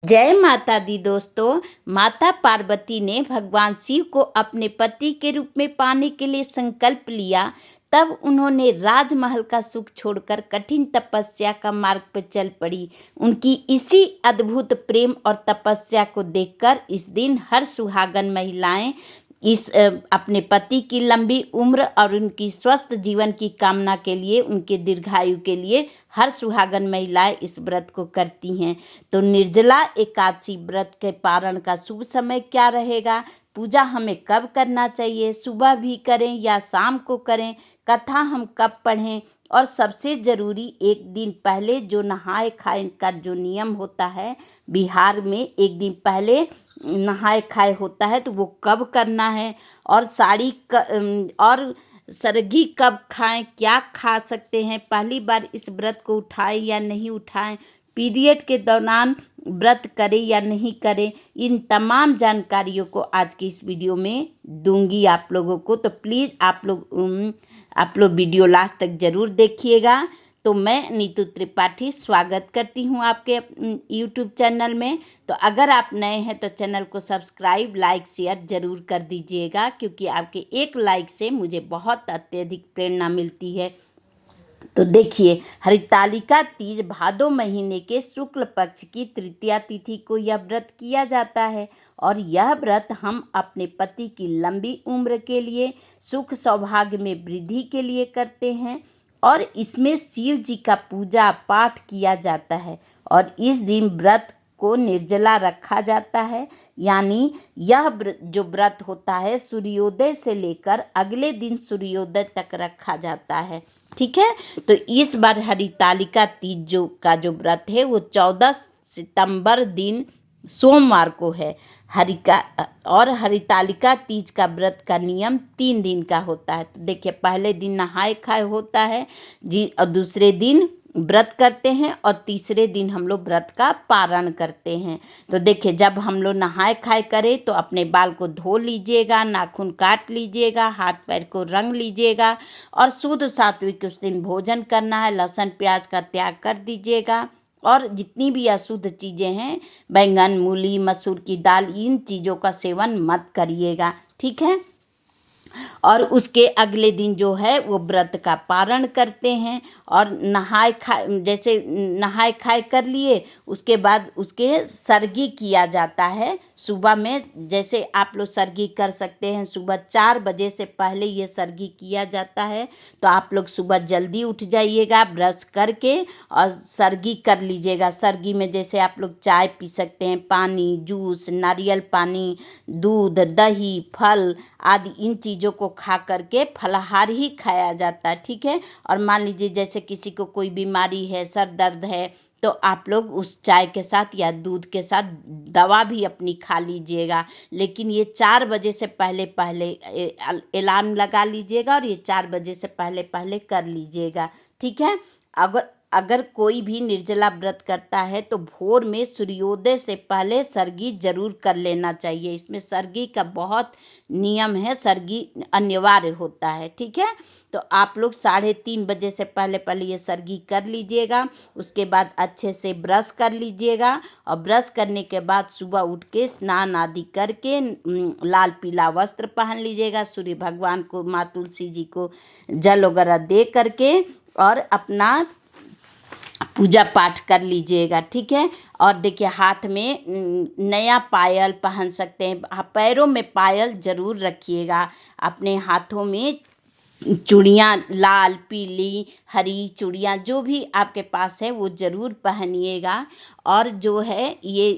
जय माता दी दोस्तों। माता पार्वती ने भगवान शिव को अपने पति के रूप में पाने के लिए संकल्प लिया। तब उन्होंने राजमहल का सुख छोड़कर कठिन तपस्या का मार्ग पर चल पड़ी। उनकी इसी अद्भुत प्रेम और तपस्या को देखकर इस दिन हर सुहागन महिलाएं अपने पति की लंबी उम्र और उनकी स्वस्थ जीवन की कामना के लिए, उनके दीर्घायु के लिए हर सुहागन महिलाएं इस व्रत को करती हैं। तो निर्जला एकादशी व्रत के पारण का शुभ समय क्या रहेगा, पूजा हमें कब करना चाहिए, सुबह भी करें या शाम को करें, कथा हम कब पढ़ें, और सबसे ज़रूरी एक दिन पहले जो नहाए खाए का जो नियम होता है, बिहार में एक दिन पहले नहाए खाए होता है, तो वो कब करना है, और और सरगी कब खाएं, क्या खा सकते हैं, पहली बार इस व्रत को उठाएं या नहीं उठाएं, पीरियड के दौरान व्रत करें या नहीं करें, इन तमाम जानकारियों को आज की इस वीडियो में दूंगी आप लोगों को। तो प्लीज़ आप लोग वीडियो लास्ट तक ज़रूर देखिएगा। तो मैं नीतू त्रिपाठी स्वागत करती हूँ आपके यूट्यूब चैनल में। तो अगर आप नए हैं तो चैनल को सब्सक्राइब, लाइक, शेयर ज़रूर कर दीजिएगा, क्योंकि आपके एक लाइक से मुझे बहुत अत्यधिक प्रेरणा मिलती है। तो देखिए, हरितालिका तीज भादो महीने के शुक्ल पक्ष की तृतीया तिथि को यह व्रत किया जाता है, और यह व्रत हम अपने पति की लंबी उम्र के लिए, सुख सौभाग्य में वृद्धि के लिए करते हैं। और इसमें शिव जी का पूजा पाठ किया जाता है, और इस दिन व्रत को निर्जला रखा जाता है। यानी यह जो व्रत होता है सूर्योदय से लेकर अगले दिन सूर्योदय तक रखा जाता है। ठीक है। तो इस बार हरितालिका तीज का जो व्रत है वो 14 सितंबर दिन सोमवार को है। हरितालिका तीज का व्रत का नियम 3 दिन का होता है। तो देखिए, पहले दिन नहाए खाए होता है जी, और दूसरे दिन व्रत करते हैं, और तीसरे दिन हम लोग व्रत का पारण करते हैं। तो देखिए, जब हम लोग नहाए खाए करें तो अपने बाल को धो लीजिएगा, नाखून काट लीजिएगा, हाथ पैर को रंग लीजिएगा, और शुद्ध सात्विक उस दिन भोजन करना है। लहसुन प्याज का त्याग कर दीजिएगा, और जितनी भी अशुद्ध चीज़ें हैं, बैंगन, मूली, मसूर की दाल, इन चीज़ों का सेवन मत करिएगा। ठीक है। और उसके अगले दिन जो है वो व्रत का पारण करते हैं, और नहाए खाए कर लिए, उसके बाद उसके सरगी किया जाता है सुबह में। जैसे आप लोग सरगी कर सकते हैं, सुबह 4 बजे से पहले ये सरगी किया जाता है। तो आप लोग सुबह जल्दी उठ जाइएगा, ब्रश करके और सरगी कर लीजिएगा। सरगी में जैसे आप लोग चाय पी सकते हैं, पानी, जूस, नारियल पानी, दूध, दही, फल आदि इन चीज़ों को खा करके फलाहार ही खाया जाता है। ठीक है। और मान लीजिए जैसे किसी को कोई बीमारी है, सर दर्द है, तो आप लोग उस चाय के साथ या दूध के साथ दवा भी अपनी खा लीजिएगा। लेकिन ये 4 बजे से पहले पहले अलार्म लगा लीजिएगा, और ये 4 बजे से पहले पहले कर लीजिएगा। ठीक है। अगर कोई भी निर्जला व्रत करता है तो भोर में सूर्योदय से पहले सरगी जरूर कर लेना चाहिए। इसमें सरगी का बहुत नियम है, सरगी अनिवार्य होता है। ठीक है। तो आप लोग 3:30 बजे से पहले पहले ये सरगी कर लीजिएगा। उसके बाद अच्छे से ब्रश कर लीजिएगा, और ब्रश करने के बाद सुबह उठ के स्नान आदि करके लाल पीला वस्त्र पहन लीजिएगा। सूर्य भगवान को, माँ तुलसी जी को जल वगैरह दे करके और अपना पूजा पाठ कर लीजिएगा। ठीक है। और देखिए, हाथ में नया पायल पहन सकते हैं, पैरों में पायल ज़रूर रखिएगा। अपने हाथों में चूड़ियाँ, लाल, पीली, हरी चूड़ियाँ जो भी आपके पास है वो ज़रूर पहनिएगा। और जो है ये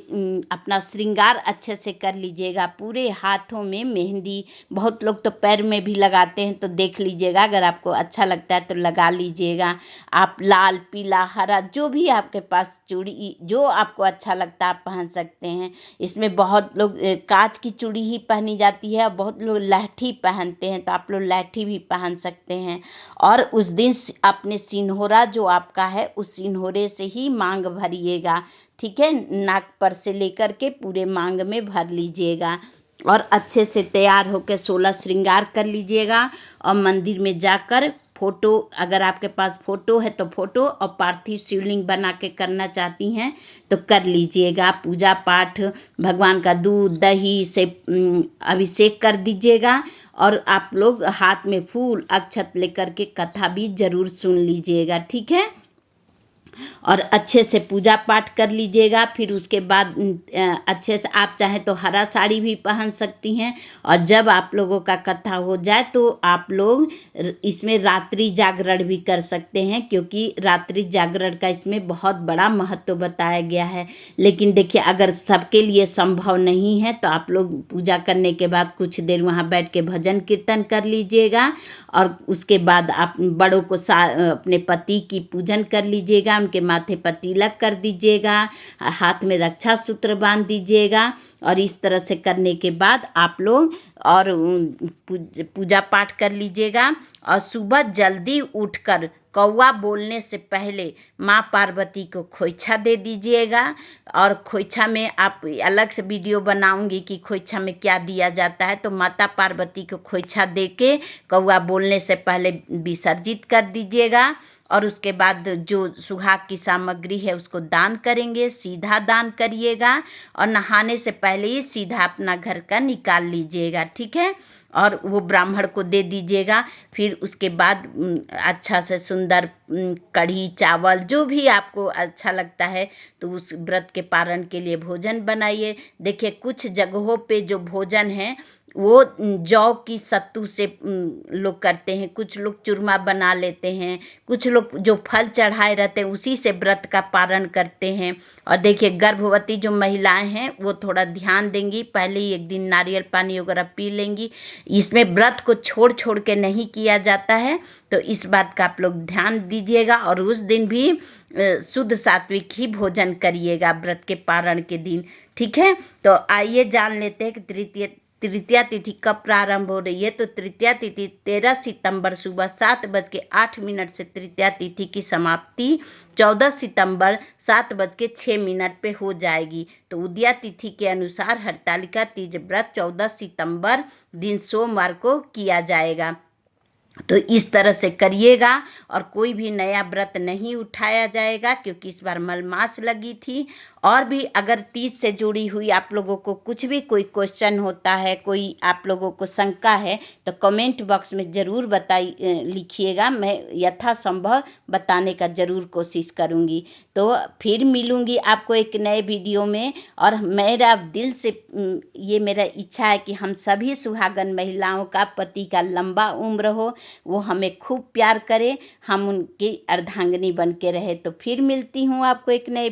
अपना श्रृंगार अच्छे से कर लीजिएगा। पूरे हाथों में मेहंदी, बहुत लोग तो पैर में भी लगाते हैं, तो देख लीजिएगा, अगर आपको अच्छा लगता है तो लगा लीजिएगा। आप लाल, पीला, हरा जो भी आपके पास चूड़ी जो आपको अच्छा लगता है आप पहन सकते हैं। इसमें बहुत लोग कांच की चूड़ी ही पहनी जाती है, और बहुत लोग लहठी पहनते हैं, तो आप लोग लहठी भी पहन सकते हैं। और उस दिन अपने सिन्होरा जो आपका है, उस सिन्होरे से ही मांग भरिएगा। ठीक है। नाक पर से लेकर के पूरे मांग में भर लीजिएगा, और अच्छे से तैयार होकर 16 श्रृंगार कर लीजिएगा, और मंदिर में जाकर फ़ोटो, अगर आपके पास फ़ोटो है तो फ़ोटो, और पार्थिव शिवलिंग बना के करना चाहती हैं तो कर लीजिएगा। पूजा पाठ भगवान का दूध दही से अभिषेक कर दीजिएगा, और आप लोग हाथ में फूल अक्षत लेकर के कथा भी ज़रूर सुन लीजिएगा, ठीक है। और अच्छे से पूजा पाठ कर लीजिएगा। फिर उसके बाद अच्छे से आप चाहें तो हरा साड़ी भी पहन सकती हैं। और जब आप लोगों का कथा हो जाए तो आप लोग इसमें रात्रि जागरण भी कर सकते हैं, क्योंकि रात्रि जागरण का इसमें बहुत बड़ा महत्व बताया गया है। लेकिन देखिए, अगर सबके लिए संभव नहीं है तो आप लोग पूजा करने के बाद कुछ देर वहाँ बैठ के भजन कीर्तन कर लीजिएगा, और उसके बाद आप बड़ों को अपने पति की पूजन कर लीजिएगा, उनके माथे पर तिलक कर दीजिएगा, हाथ में रक्षा सूत्र बांध दीजिएगा। और इस तरह से करने के बाद आप लोग और पूजा पाठ कर लीजिएगा। और सुबह जल्दी उठकर कौवा बोलने से पहले माँ पार्वती को खोइछा दे दीजिएगा। और खोइछा में आप अलग से वीडियो बनाऊंगी कि खोइछा में क्या दिया जाता है। तो माता पार्वती को खोइछा दे के कौवा बोलने से पहले विसर्जित कर दीजिएगा। और उसके बाद जो सुहाग की सामग्री है उसको दान करेंगे, सीधा दान करिएगा। और नहाने से पहले ही सीधा अपना घर का निकाल लीजिएगा, ठीक है। और वो ब्राह्मण को दे दीजिएगा। फिर उसके बाद अच्छा से सुंदर कढ़ी चावल जो भी आपको अच्छा लगता है तो उस व्रत के पारण के लिए भोजन बनाइए। देखिए, कुछ जगहों पे जो भोजन है वो जौ की सत्तू से लोग करते हैं, कुछ लोग चूरमा बना लेते हैं, कुछ लोग जो फल चढ़ाए रहते हैं उसी से व्रत का पारण करते हैं। और देखिए, गर्भवती जो महिलाएं हैं वो थोड़ा ध्यान देंगी, पहले ही एक दिन नारियल पानी वगैरह पी लेंगी। इसमें व्रत को छोड़ छोड़ के नहीं किया जाता है, तो इस बात का आप लोग ध्यान दीजिएगा। और उस दिन भी शुद्ध सात्विक ही भोजन करिएगा व्रत के पारण के दिन, ठीक है। तो आइए जान लेते हैं कि तृतीया तिथि कब प्रारंभ हो रही है। तो तृतीया तिथि 13 सितंबर सुबह 7:08 से तृतीया तिथि की समाप्ति 14 सितंबर 7:06 पे हो जाएगी। तो उदया तिथि के अनुसार हरतालिका तीज व्रत 14 सितंबर दिन सोमवार को किया जाएगा। तो इस तरह से करिएगा, और कोई भी नया व्रत नहीं उठाया जाएगा, क्योंकि इस बार मलमास लगी थी। और भी अगर तीज से जुड़ी हुई आप लोगों को कुछ भी कोई क्वेश्चन होता है, कोई आप लोगों को शंका है, तो कमेंट बॉक्स में ज़रूर लिखिएगा। मैं यथासंभव बताने का ज़रूर कोशिश करूँगी। तो फिर मिलूँगी आपको एक नए वीडियो में। और मेरा दिल से ये मेरा इच्छा है कि हम सभी सुहागन महिलाओं का पति का लंबा उम्र हो, वो हमें खूब प्यार करे, हम उनकी अर्धांगिनी बन के रहे। तो फिर मिलती हूँ आपको एक नए